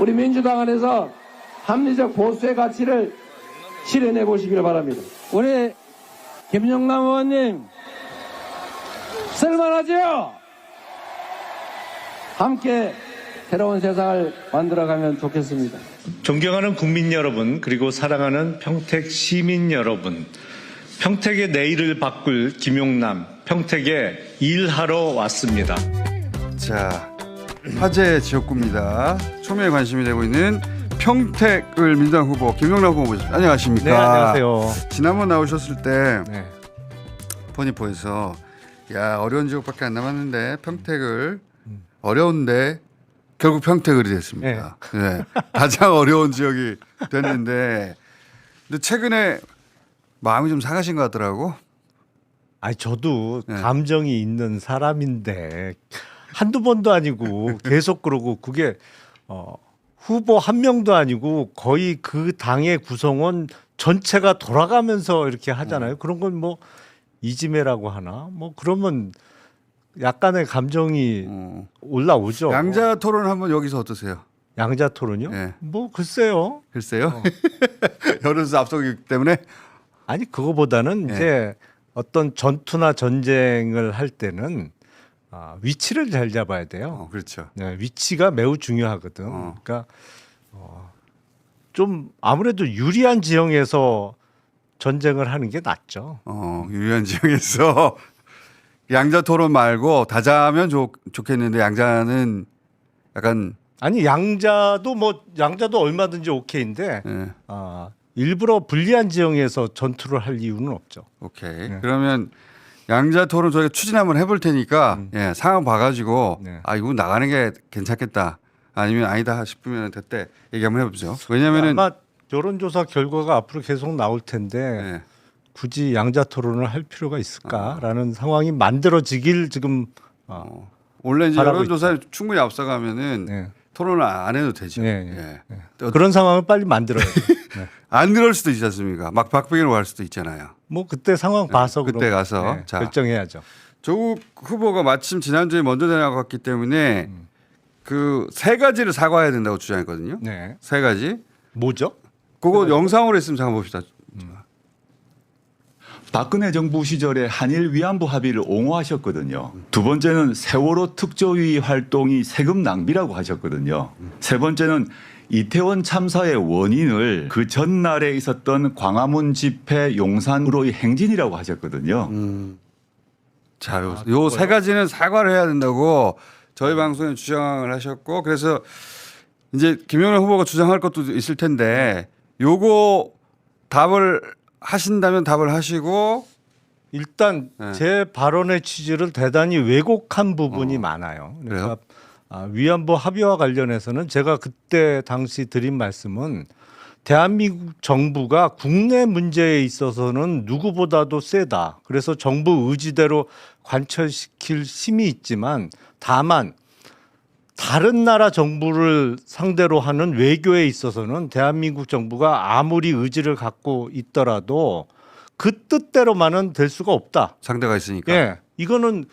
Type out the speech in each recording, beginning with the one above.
우리 민주당 안에서 합리적 보수의 가치를 실현해 보시길 바랍니다. 우리 김영남 의원님 쓸만하죠? 함께 새로운 세상을 만들어가면 좋겠습니다. 존경하는 국민 여러분, 그리고 사랑하는 평택 시민 여러분, 평택의 내일을 바꿀 김용남, 평택에 일하러 왔습니다. 자, 화제 지역구입니다. 초미에 관심이 되고 있는 평택을 민주당 후보 김용남 후보 모십니다. 안녕하십니까? 네, 안녕하세요. 지난번 나오셨을 때 네. 포니포에서 야 어려운 지역밖에 안 남았는데 평택을 어려운데 결국 평택을이 됐습니다. 네. 가장 어려운 지역이 됐는데 근데 최근에 마음이 좀 상하신 것 같더라고. 아니 저도 네. 감정이 있는 사람인데 한두 번도 아니고 계속 그러고 그게 후보 한 명도 아니고 거의 그 당의 구성원 전체가 돌아가면서 이렇게 하잖아요. 그런 건 뭐 이지매라고 하나? 뭐 그러면 약간의 감정이 올라오죠. 양자 토론 한번 여기서 어떠세요? 양자 토론요? 네. 뭐 글쎄요. 글쎄요. 여론수 앞서기 때문에 아니 그거보다는 네. 이제 어떤 전투나 전쟁을 할 때는 위치를 잘 잡아야 돼요. 그렇죠. 네, 위치가 매우 중요하거든. 그러니까 좀 아무래도 유리한 지형에서 전쟁을 하는 게 낫죠. 유리한 지역에서 양자 토론 말고 다자면 좋겠는데 양자는 약간 아니 양자도 얼마든지 오케이인데 예. 일부러 불리한 지형에서 전투를 할 이유는 없죠. 오케이. 네. 그러면 양자 토론 저희가 추진 한번 해볼 테니까 예, 상황 봐가지고 네. 이거 나가는 게 괜찮겠다 아니면 아니다 싶으면 그때 얘기 한번 해보죠. 왜냐면은 아마 여론조사 결과가 앞으로 계속 나올 텐데 예. 굳이 양자 토론을 할 필요가 있을까라는 상황이 만들어지길 지금 원래 이제 바라고 여론조사에 충분히 앞서가면은 네. 토론을 안 해도 되죠. 네, 예. 네. 그런 상황을 빨리 만들어야 돼요. 네. 안 그럴 수도 있지 않습니까? 막 박빙으로 갈 수도 있잖아요. 뭐 그때 상황 봐서 그때 그럼, 가서. 네, 자. 결정해야죠. 조국 후보가 마침 지난주에 먼저 내려갔기 때문에 그 세 가지를 사과해야 된다고 주장했거든요. 네. 세 가지. 뭐죠? 그거 영상으로 했으면 잠깐 봅시다. 박근혜 정부 시절에 한일 위안부 합의를 옹호하셨거든요. 두 번째는 세월호 특조위 활동이 세금 낭비라고 하셨거든요. 세 번째는 이태원 참사의 원인을 그 전날에 있었던 광화문 집회 용산으로의 행진이라고 하셨거든요. 자, 요 세 가지는 사과를 해야 된다고 저희 방송에 주장을 하셨고 그래서 이제 김영남 후보가 주장할 것도 있을 텐데 요거 답을 하신다면 답을 하시고 일단 네. 제 발언의 취지를 대단히 왜곡한 부분이 많아요. 그러니까 위안부 합의와 관련해서는 제가 그때 당시 드린 말씀은 대한민국 정부가 국내 문제에 있어서는 누구보다도 세다. 그래서 정부 의지대로 관철시킬 힘이 있지만 다만 다른 나라 정부를 상대로 하는 외교에 있어서는 대한민국 정부가 아무리 의지를 갖고 있더라도 그 뜻대로만은 될 수가 없다. 상대가 있으니까. 예, 이거는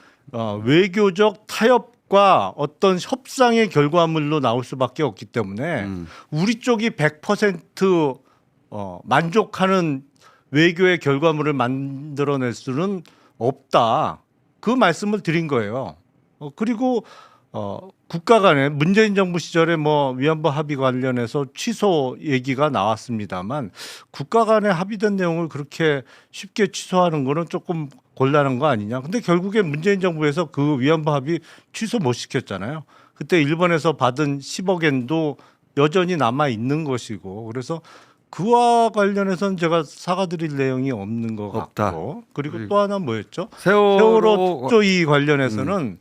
외교적 타협과 어떤 협상의 결과물로 나올 수밖에 없기 때문에 우리 쪽이 100% 만족하는 외교의 결과물을 만들어낼 수는 없다. 그 말씀을 드린 거예요. 그리고 국가 간에 문재인 정부 시절에 뭐 위안부 합의 관련해서 취소 얘기가 나왔습니다만 국가 간에 합의된 내용을 그렇게 쉽게 취소하는 거는 조금 곤란한 거 아니냐. 근데 결국에 문재인 정부에서 그 위안부 합의 취소 못 시켰잖아요. 그때 일본에서 받은 10억 엔도 여전히 남아 있는 것이고 그래서 그와 관련해서는 제가 사과드릴 내용이 없는 것 없다. 같고 그리고 또 하나 뭐였죠? 세월호 세월호 특조위 관련해서는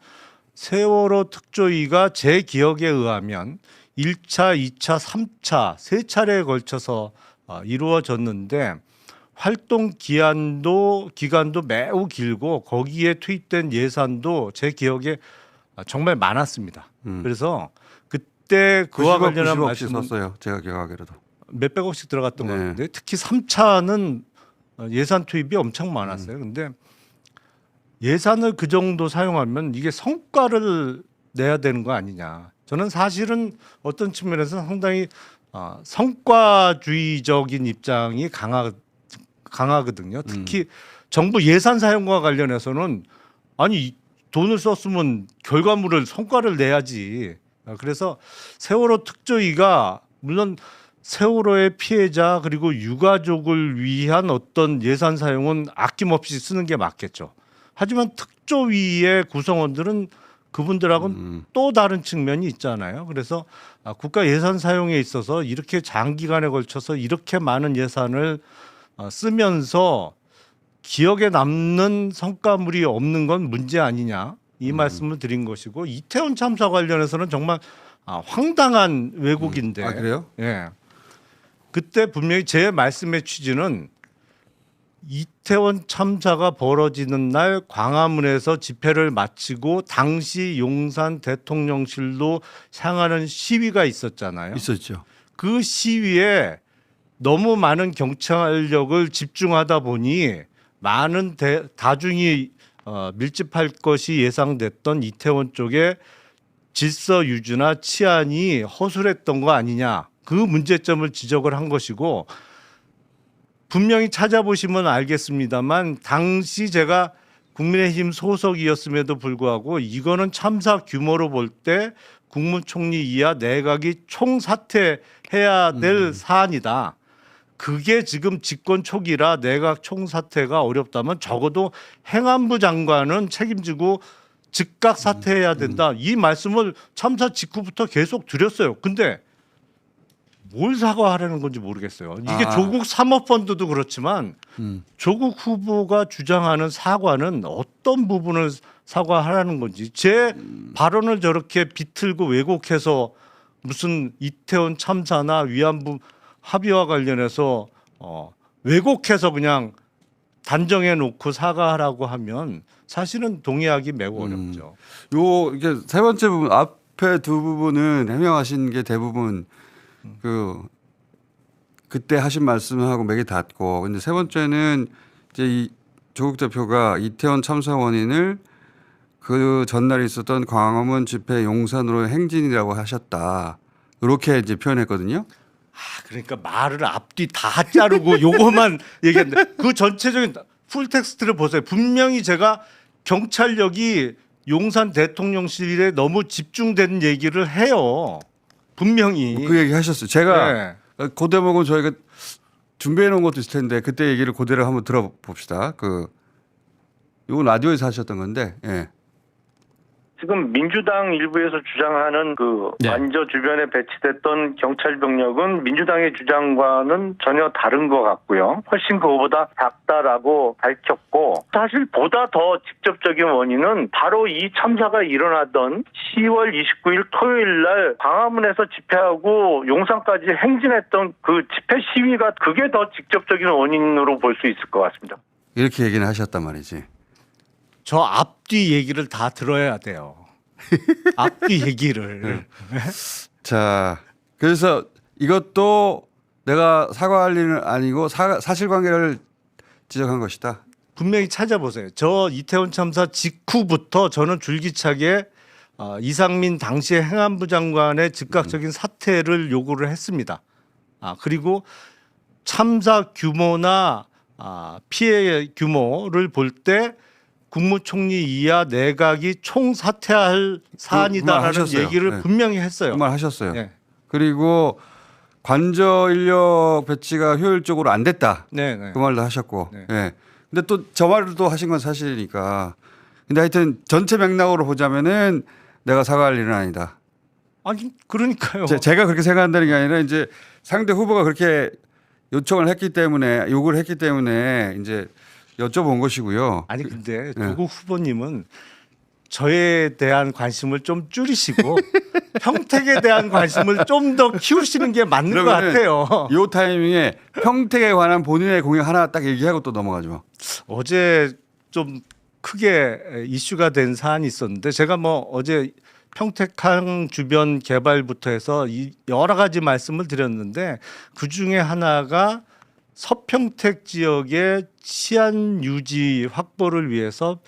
세월호 특조위가 제 기억에 의하면 1차, 2차, 3차 세 차례에 걸쳐서 이루어졌는데 활동 기간도 매우 길고 거기에 투입된 예산도 제 기억에 정말 많았습니다. 그래서 그때 그와 90억, 관련한 90억씩 말씀 썼어요. 제가 기억하기로도. 몇백억씩 들어갔던 네. 것 같은데 특히 3차는 예산 투입이 엄청 많았어요. 근데 예산을 그 정도 사용하면 이게 성과를 내야 되는 거 아니냐. 저는 사실은 어떤 측면에서 상당히 성과주의적인 입장이 강하거든요. 특히 정부 예산 사용과 관련해서는 아니 돈을 썼으면 결과물을 성과를 내야지. 그래서 세월호 특조위가 물론 세월호의 피해자 그리고 유가족을 위한 어떤 예산 사용은 아낌없이 쓰는 게 맞겠죠. 하지만 특조위의 구성원들은 그분들하고는 또 다른 측면이 있잖아요. 그래서 국가 예산 사용에 있어서 이렇게 장기간에 걸쳐서 이렇게 많은 예산을 쓰면서 기억에 남는 성과물이 없는 건 문제 아니냐 이 말씀을 드린 것이고 이태원 참사 관련해서는 정말 황당한 왜곡인데. 아, 그래요? 예. 그때 분명히 제 말씀의 취지는 이태원 참사가 벌어지는 날 광화문에서 집회를 마치고 당시 용산 대통령실로 향하는 시위가 있었잖아요. 있었죠. 그 시위에 너무 많은 경찰력을 집중하다 보니 많은 다중이 밀집할 것이 예상됐던 이태원 쪽에 질서 유지나 치안이 허술했던 거 아니냐. 그 문제점을 지적을 한 것이고 분명히 찾아보시면 알겠습니다만 당시 제가 국민의힘 소속이었음에도 불구하고 이거는 참사 규모로 볼 때 국무총리 이하 내각이 총사퇴해야 될 사안이다. 그게 지금 집권 초기라 내각 총사퇴가 어렵다면 적어도 행안부 장관은 책임지고 즉각 사퇴해야 된다. 이 말씀을 참사 직후부터 계속 드렸어요. 근데 뭘 사과하라는 건지 모르겠어요. 이게 조국 사모펀드도 그렇지만 조국 후보가 주장하는 사과는 어떤 부분을 사과하라는 건지 제 발언을 저렇게 비틀고 왜곡해서 무슨 이태원 참사나 위안부 합의와 관련해서 왜곡해서 그냥 단정해 놓고 사과하라고 하면 사실은 동의하기 매우 어렵죠. 요 이게 세 번째 부분 앞에 두 부분은 해명하신 게 대부분 그때 하신 말씀하고 맥이 닿고 근데 세 번째는 이제 이 조국 대표가 이태원 참사 원인을 그 전날에 있었던 광화문 집회 용산으로 행진이라고 하셨다. 이렇게 이제 표현했거든요. 그러니까 말을 앞뒤 다 자르고 요거만 얘기했는데 그 전체적인 풀텍스트를 보세요. 분명히 제가 경찰력이 용산 대통령실에 너무 집중된 얘기를 해요. 분명히. 그 얘기 하셨어요. 제가 네. 그 대목은 저희가 준비해 놓은 것도 있을 텐데 그때 얘기를 그대로 한번 들어봅시다. 이건 라디오에서 하셨던 건데. 예. 지금 민주당 일부에서 주장하는 네. 관저 주변에 배치됐던 경찰 병력은 민주당의 주장과는 전혀 다른 것 같고요. 훨씬 그거보다 작다라고 밝혔고 사실 보다 더 직접적인 원인은 바로 이 참사가 일어나던 10월 29일 토요일 날 광화문에서 집회하고 용산까지 행진했던 그 집회 시위가 그게 더 직접적인 원인으로 볼 수 있을 것 같습니다. 이렇게 얘기는 하셨단 말이지. 저 앞뒤 얘기를 다 들어야 돼요. 앞뒤 얘기를. 자, 그래서 이것도 내가 사과할 일은 아니고 사실관계를 지적한 것이다. 분명히 찾아보세요. 저 이태원 참사 직후부터 저는 줄기차게 이상민 당시의 행안부 장관의 즉각적인 사퇴를 요구를 했습니다. 그리고 참사 규모나 피해 규모를 볼 때 국무총리 이하 내각이 총사퇴할 사안이다라는 하셨어요. 얘기를 네. 분명히 했어요. 그 말 하셨어요. 네. 그리고 관저 인력 배치가 효율적으로 안 됐다. 네, 네. 그 말도 하셨고. 네. 예. 근데 또 저 말을 또 하신 건 사실이니까. 근데 하여튼 전체 맥락으로 보자면은 내가 사과할 일은 아니다. 아니 그러니까요. 제가 그렇게 생각한다는 게 아니라 이제 상대 후보가 그렇게 요청을 했기 때문에 요구를 했기 때문에 이제 여쭤본 것이고요. 아니 근데 조국 후보님은 저에 대한 관심을 좀 줄이시고 평택에 대한 관심을 좀 더 키우시는 게 맞는 것 같아요. 이 타이밍에 평택에 관한 본인의 공약 하나 딱 얘기하고 또 넘어가죠. 어제 좀 크게 이슈가 된 사안이 있었는데 제가 어제 평택항 주변 개발부터 해서 여러 가지 말씀을 드렸는데 그 중에 하나가 서평택 지역의 치안 유지 확보를 위해서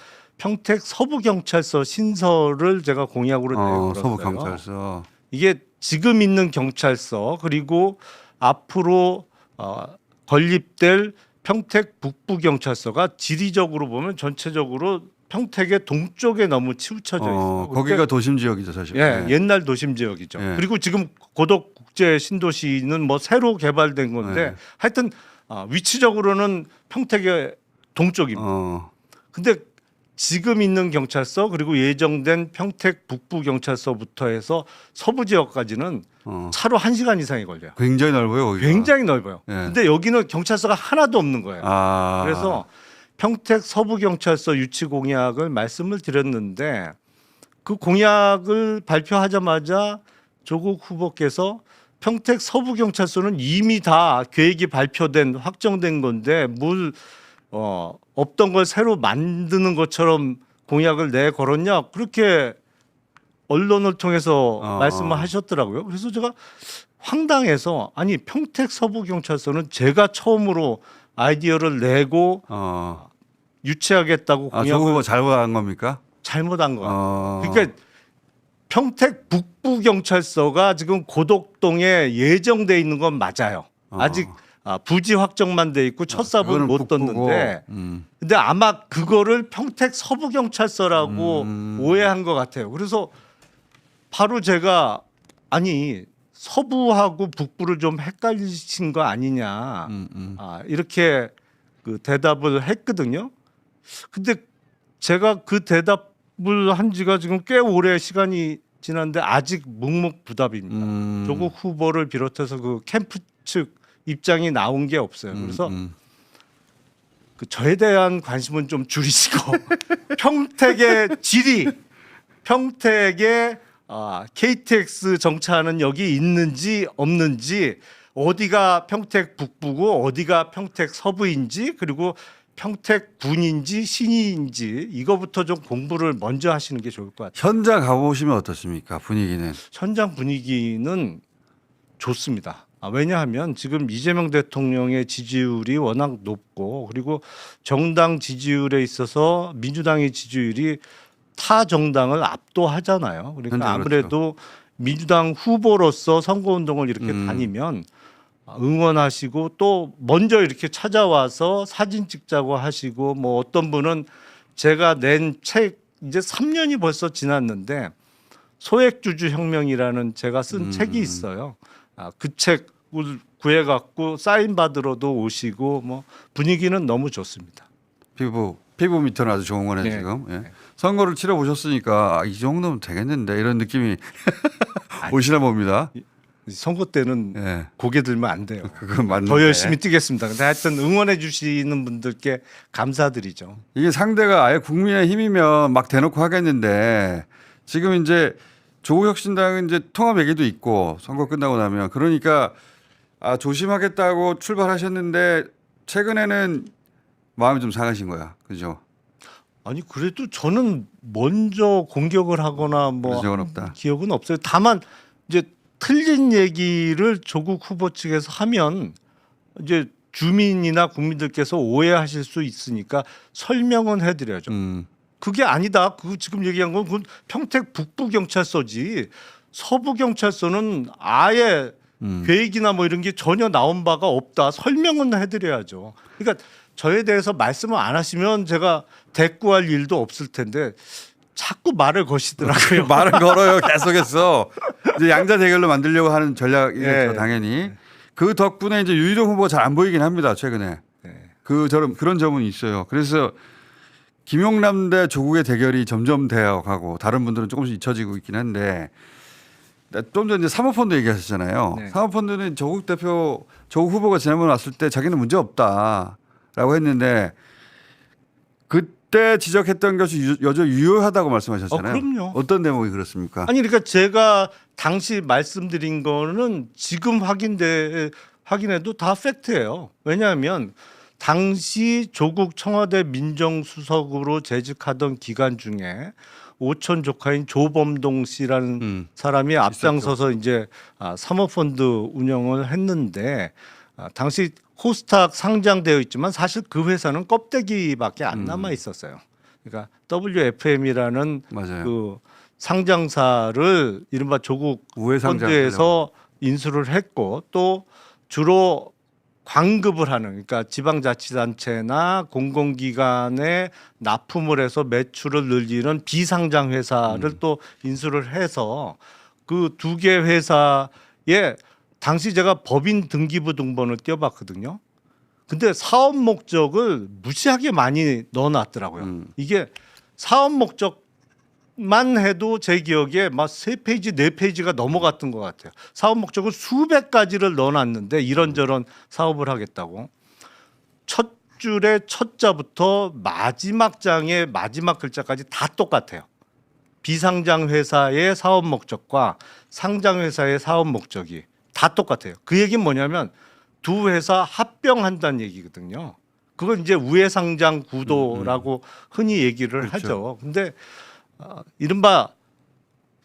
평택 서부경찰서 신설을 제가 공약으로 내걸었어요. 서부경찰서. 이게 지금 있는 경찰서 그리고 앞으로 건립될 평택 북부경찰서가 지리적으로 보면 전체적으로 평택의 동쪽에 너무 치우쳐져 있어요. 거기가 도심 지역이죠, 사실. 예, 네. 옛날 도심 지역이죠. 예. 그리고 지금 고덕 국제 신도시는 뭐 새로 개발된 건데 네. 하여튼 위치적으로는 평택의 동쪽입니다. 근데 지금 있는 경찰서 그리고 예정된 평택 북부 경찰서부터 해서 서부 지역까지는 차로 1시간 이상이 걸려요. 굉장히 넓어요, 거기가. 굉장히 넓어요. 예. 근데 여기는 경찰서가 하나도 없는 거예요. 그래서 평택 서부 경찰서 유치 공약을 말씀을 드렸는데 그 공약을 발표하자마자 조국 후보께서 평택 서부 경찰서는 이미 다 계획이 발표된 확정된 건데 뭘 없던 걸 새로 만드는 것처럼 공약을 내걸었냐 그렇게 언론을 통해서 말씀을 하셨더라고요. 그래서 제가 황당해서 아니 평택 서부 경찰서는 제가 처음으로 아이디어를 내고 유치하겠다고 조국 공약을 후보 잘못한 겁니까? 잘못한 거 같아요. 그러니까 평택 북부 경찰서가 지금 고덕동에 예정돼 있는 건 맞아요. 아직 부지 확정만 돼 있고 첫 삽은 그거는 못 북부고. 떴는데 근데 아마 그거를 평택 서부 경찰서라고 오해한 것 같아요. 그래서 바로 제가 아니 서부하고 북부를 좀 헷갈리신 거 아니냐 이렇게 그 대답을 했거든요. 근데 제가 그 대답을 한 지가 지금 꽤 오래 시간이 지났는데 아직 묵묵부답입니다. 조국 후보를 비롯해서 그 캠프 측 입장이 나온 게 없어요. 그래서 그 저에 대한 관심은 좀 줄이시고 평택의 지리, 평택의 KTX 정차하는 역이 있는지 없는지 어디가 평택 북부고 어디가 평택 서부인지 그리고 평택 군인지 신인지 이거부터 좀 공부를 먼저 하시는 게 좋을 것 같아요. 현장 가보시면 어떻습니까? 분위기는. 현장 분위기는 좋습니다. 왜냐하면 지금 이재명 대통령의 지지율이 워낙 높고 그리고 정당 지지율에 있어서 민주당의 지지율이 타 정당을 압도하잖아요. 그러니까 그렇죠. 아무래도 민주당 후보로서 선거운동을 이렇게 다니면 응원하시고 또 먼저 이렇게 찾아와서 사진 찍자고 하시고 뭐 어떤 분은 제가 낸 책 이제 3년이 벌써 지났는데 소액주주 혁명이라는 제가 쓴 책이 있어요. 그 책을 구해 갖고 사인 받으러도 오시고 뭐 분위기는 너무 좋습니다. 피부 밑에는 아주 좋은 거네 네. 지금. 예. 선거를 치러 보셨으니까 이 정도면 되겠는데 이런 느낌이 오시나 봅니다. 선거 때는 예. 고개 들면 안 돼요. 그건 맞는데. 더 열심히 뛰겠습니다. 근데 하여튼 응원해 주시는 분들께 감사드리죠. 이게 상대가 아예 국민의 힘이면 막 대놓고 하겠는데 지금 이제 조국혁신당은 이제 통합 얘기도 있고 선거 끝나고 나면 그러니까 조심하겠다고 출발하셨는데 최근에는 마음이 좀 상하신 거야, 그죠? 아니 그래도 저는 먼저 공격을 하거나 뭐 그런 적은 없다. 기억은 없어요. 다만 이제 틀린 얘기를 조국 후보 측에서 하면 이제 주민이나 국민들께서 오해하실 수 있으니까 설명은 해드려야죠. 그게 아니다. 그 지금 얘기한 건 그건 평택 북부 경찰서지 서부 경찰서는 아예 계획이나 뭐 이런 게 전혀 나온 바가 없다. 설명은 해드려야죠. 그러니까 저에 대해서 말씀을 안 하시면 제가 대꾸할 일도 없을 텐데 자꾸 말을 거시더라고요. 말을 걸어요, 계속해서. 이제 양자 대결로 만들려고 하는 전략이겠죠, 예. 당연히. 그 덕분에 이제 유희동 후보가 잘 안 보이긴 합니다, 최근에. 그런 점은 있어요. 그래서 김용남 대 조국의 대결이 점점 되어가고 다른 분들은 조금씩 잊혀지고 있긴 한데 좀 전에 사모펀드 얘기하셨잖아요. 네. 사모펀드는 조국 후보가 지난번에 왔을 때 자기는 문제 없다라고 했는데 그때 지적했던 것이 여전히 유효하다고 말씀하셨잖아요. 그럼요. 어떤 대목이 그렇습니까? 아니 그러니까 제가 당시 말씀드린 거는 지금 확인해도 다 팩트예요. 왜냐하면 당시 조국 청와대 민정수석으로 재직하던 기간 중에 오촌 조카인 조범동 씨라는 사람이 앞장서서 이제 사모펀드 운영을 했는데 당시 코스닥 상장되어 있지만 사실 그 회사는 껍데기밖에 안 남아 있었어요. 그러니까 WFM이라는 맞아요. 그 상장사를 이른바 조국 우회 상장 펀드에서 인수를 했고 또 주로 광급을 하는 그러니까 지방자치단체나 공공기관에 납품을 해서 매출을 늘리는 비상장 회사를 또 인수를 해서 그 두 개 회사에 당시 제가 법인 등기부 등본을 띄워봤거든요. 근데 사업 목적을 무시하게 많이 넣어놨더라고요. 이게 사업 목적만 해도 제 기억에 막 3페이지, 4페이지가 넘어갔던 것 같아요. 사업 목적을 수백 가지를 넣어놨는데 이런저런 사업을 하겠다고. 첫 줄의 첫 자부터 마지막 장의 마지막 글자까지 다 똑같아요. 비상장 회사의 사업 목적과 상장 회사의 사업 목적이 다 똑같아요. 그 얘기는 뭐냐면 두 회사 합병한다는 얘기거든요. 그건 이제 우회상장 구도라고 흔히 얘기를 그렇죠. 하죠. 근데 이른바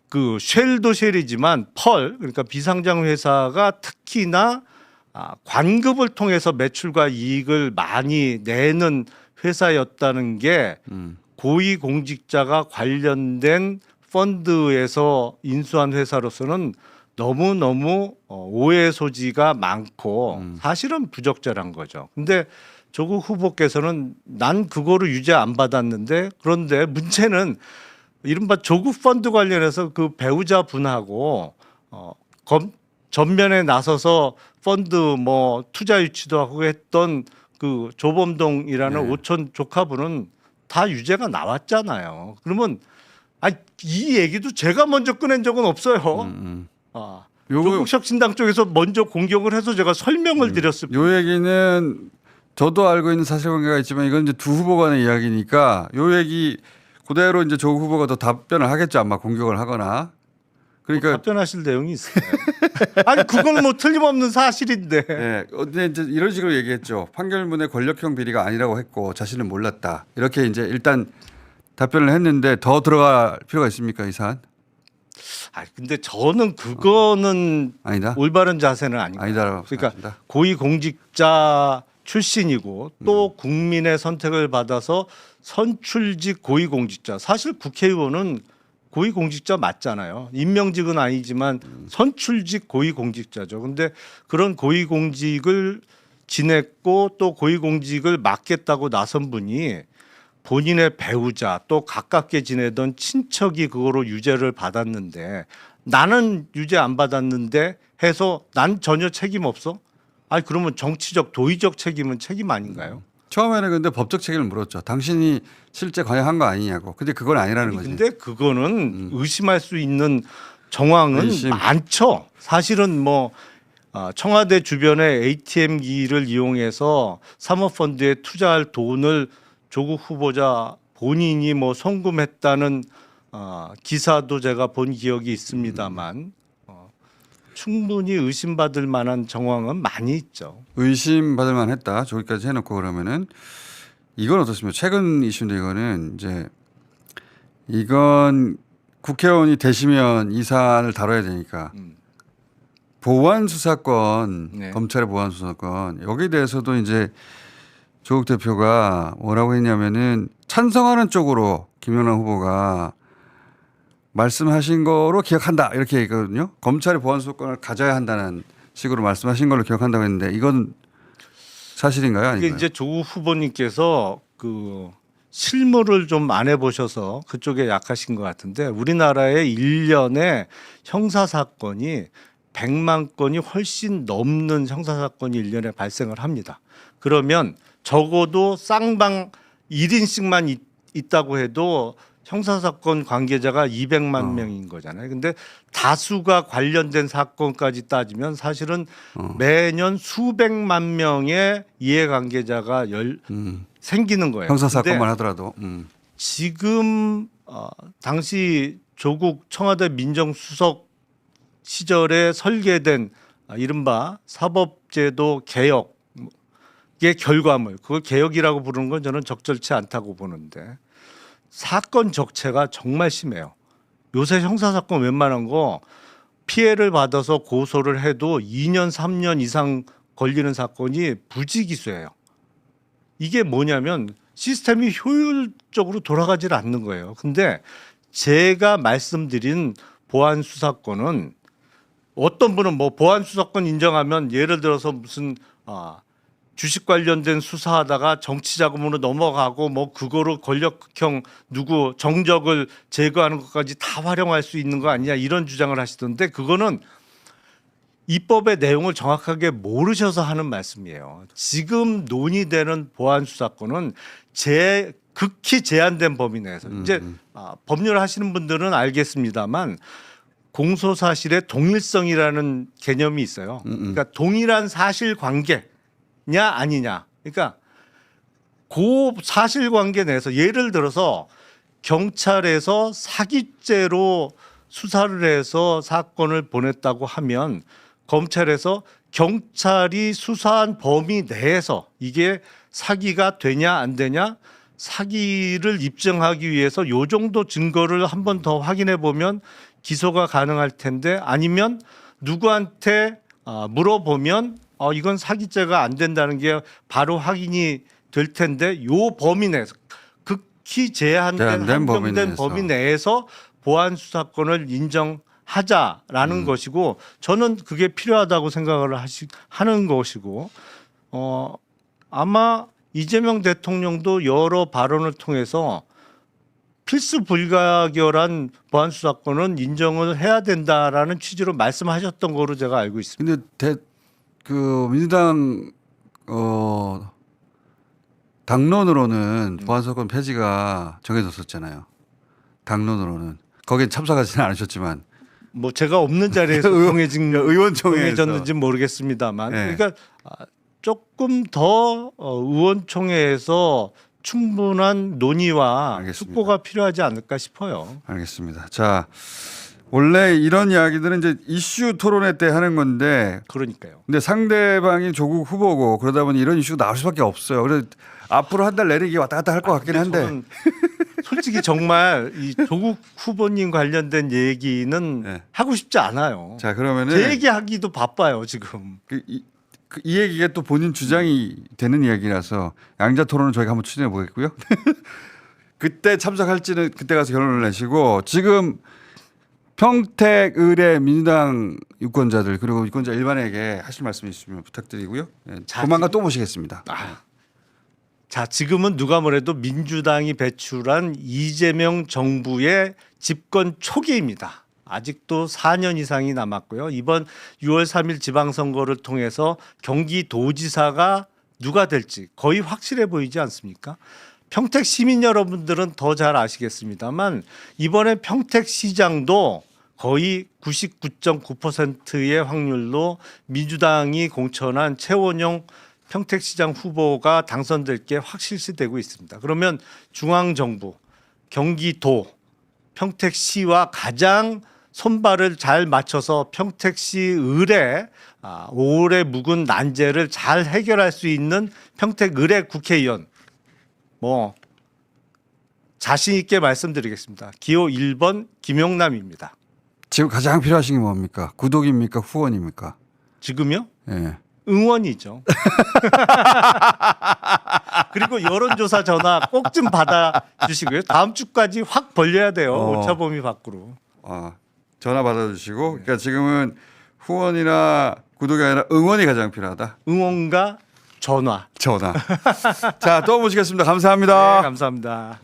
그 쉘도 쉘이지만 펄 그러니까 비상장 회사가 특히나 관급을 통해서 매출과 이익을 많이 내는 회사였다는 게 고위공직자가 관련된 펀드에서 인수한 회사로서는 너무너무 오해 소지가 많고 사실은 부적절한 거죠. 근데 조국 후보께서는 난 그거를 유죄 안 받았는데 그런데 문제는 이른바 조국 펀드 관련해서 그 배우자 분하고 전면에 나서서 펀드 뭐 투자 유치도 하고 했던 그 조범동이라는 오촌 조카분은 다 유죄가 나왔잖아요. 그러면 이 얘기도 제가 먼저 꺼낸 적은 없어요. 요거 조국혁신당 쪽에서 먼저 공격을 해서 제가 설명을 드렸습니다. 요 얘기는 저도 알고 있는 사실관계가 있지만 이건 이제 두 후보 간의 이야기니까 요 얘기 그대로 이제 조국 후보가 더 답변을 하겠죠. 아마 공격을 하거나. 그러니까 답변하실 내용이 있어요. 아니 그건 뭐 틀림없는 사실인데. 예. 근데 이제 이런 식으로 얘기했죠. 판결문의 권력형 비리가 아니라고 했고 자신은 몰랐다. 이렇게 이제 일단 답변을 했는데 더 들어갈 필요가 있습니까, 이 사안? 근데 저는 그거는 아니다. 올바른 자세는 아닌 것 같아요. 아니다라고 그러니까 생각합니다. 고위공직자 출신이고 또 국민의 선택을 받아서 선출직 고위공직자. 사실 국회의원은 고위공직자 맞잖아요. 임명직은 아니지만 선출직 고위공직자죠. 근데 그런 고위공직을 지냈고 또 고위공직을 맡겠다고 나선 분이 본인의 배우자 또 가깝게 지내던 친척이 그거로 유죄를 받았는데 나는 유죄 안 받았는데 해서 난 전혀 책임 없어? 그러면 정치적 도의적 책임은 책임 아닌가요? 처음에는 근데 법적 책임을 물었죠. 당신이 실제 관여한 거 아니냐고. 근데 그건 아니라는 거지. 근데 그거는 의심할 수 있는 정황은 의심. 많죠. 사실은 뭐 청와대 주변에 ATM기를 이용해서 사모펀드에 투자할 돈을 조국 후보자 본인이 뭐 송금했다는 기사도 제가 본 기억이 있습니다만 충분히 의심받을 만한 정황은 많이 있죠. 의심받을 만했다. 저기까지 해놓고 그러면은 이건 어떻습니까? 최근 이슈인데 이건 국회의원이 되시면 이 사안을 다뤄야 되니까 보완 수사권, 네. 검찰의 보완 수사권 여기에 대해서도 이제 조국 대표가 뭐라고 했냐면은 찬성하는 쪽으로 김영남 후보가 말씀하신 거로 기억한다 이렇게 얘기했거든요. 검찰의 보완 수사권을 가져야 한다는 식으로 말씀하신 걸로 기억한다고 했는데 이건 사실인가요? 이게 아닌가요? 이제 조국 후보님께서 그 실무를 좀 안 해보셔서 그쪽에 약하신 것 같은데 우리나라의 1년에 형사 사건이 100만 건이 훨씬 넘는 형사 사건이 1년에 발생을 합니다. 그러면 적어도 쌍방 1인씩만 있다고 해도 형사사건 관계자가 200만 명인 거잖아요. 근데 다수가 관련된 사건까지 따지면 사실은 매년 수백만 명의 이해관계자가 생기는 거예요. 형사 근데 사건만 하더라도 지금 당시 조국 청와대 민정수석 시절에 설계된 이른바 사법제도 개혁의 결과물, 그걸 개혁이라고 부르는 건 저는 적절치 않다고 보는데 사건 적체가 정말 심해요. 요새 형사사건 웬만한 거 피해를 받아서 고소를 해도 2년, 3년 이상 걸리는 사건이 부지기수예요. 이게 뭐냐면 시스템이 효율적으로 돌아가질 않는 거예요. 근데 제가 말씀드린 보안 수사권은 어떤 분은 뭐 보안 수사권 인정하면 예를 들어서 무슨 주식 관련된 수사하다가 정치 자금으로 넘어가고 뭐 그거로 권력형 누구 정적을 제거하는 것까지 다 활용할 수 있는 거 아니냐 이런 주장을 하시던데 그거는 입법의 내용을 정확하게 모르셔서 하는 말씀이에요. 지금 논의되는 보안 수사권은 극히 제한된 범위 내에서 이제 법률 하시는 분들은 알겠습니다만 공소사실의 동일성이라는 개념이 있어요. 그러니까 동일한 사실관계냐 아니냐. 그러니까 그 사실관계 내에서 예를 들어서 경찰에서 사기죄로 수사를 해서 사건을 보냈다고 하면 검찰에서 경찰이 수사한 범위 내에서 이게 사기가 되냐 안 되냐 사기를 입증하기 위해서 요 정도 증거를 한 번 더 확인해 보면 기소가 가능할 텐데 아니면 누구한테 물어보면 이건 사기죄가 안 된다는 게 바로 확인이 될 텐데 요 범위 내에서 극히 제한된 한정된 범위 내에서 보안 수사권을 인정하자라는 것이고 저는 그게 필요하다고 생각을 하는 것이고 아마 이재명 대통령도 여러 발언을 통해서 필수 불가결한 보안 수사권은 인정을 해야 된다라는 취지로 말씀하셨던 거로 제가 알고 있습니다. 근데 그 민주당 당론으로는 보안 수사권 폐지가 정해졌었잖아요. 당론으로는 거기에 참석하지는 않으셨지만 뭐 제가 없는 자리에서 의원총회에서 정해졌는지 모르겠습니다만 네. 그러니까 조금 더 의원총회에서 충분한 논의와 알겠습니다. 숙고가 필요하지 않을까 싶어요. 알겠습니다. 자, 원래 이런 이야기들은 이제 이슈 토론회 때 하는 건데 그러니까요. 근데 상대방이 조국 후보고 그러다 보니 이런 이슈가 나올 수밖에 없어요. 그래서 앞으로 한 달 내내 이게 왔다 갔다 할 것 같긴 한데 저는 솔직히 정말 이 조국 후보님 관련된 얘기는 네. 하고 싶지 않아요. 자, 그러면은 제 얘기하기도 바빠요 지금. 이 얘기가 또 본인 주장이 되는 이야기라서 양자 토론을 저희가 한번 추진해 보겠고요. 그때 참석할지는 그때 가서 결론을 내시고 지금 평택 의뢰 민주당 유권자들 그리고 유권자 일반에게 하실 말씀 있으면 부탁드리고요. 조만간 또 모시겠습니다. 자, 지금은 누가 뭐래도 민주당이 배출한 이재명 정부의 집권 초기입니다. 아직도 4년 이상이 남았고요. 이번 6월 3일 지방선거를 통해서 경기도지사가 누가 될지 거의 확실해 보이지 않습니까? 평택 시민 여러분들은 더 잘 아시겠습니다만 이번에 평택시장도 거의 99.9%의 확률로 민주당이 공천한 최원용 평택시장 후보가 당선될 게 확실시되고 있습니다. 그러면 중앙정부, 경기도, 평택시와 가장 손발을 잘 맞춰서 평택시 의뢰 올해 묵은 난제를 잘 해결할 수 있는 평택 의뢰 국회의원 뭐 자신 있게 말씀드리겠습니다. 기호 1번 김용남입니다. 지금 가장 필요하신 게 뭡니까? 구독입니까? 후원입니까? 지금요? 예. 응원이죠. 그리고 여론조사 전화 꼭 좀 받아주시고요. 다음 주까지 확 벌려야 돼요. 오차범위 밖으로. 전화 받아주시고 그러니까 지금은 후원이나 구독이 아니라 응원이 가장 필요하다. 응원과 전화. 전화. 자, 또 모시겠습니다. 감사합니다. 네, 감사합니다.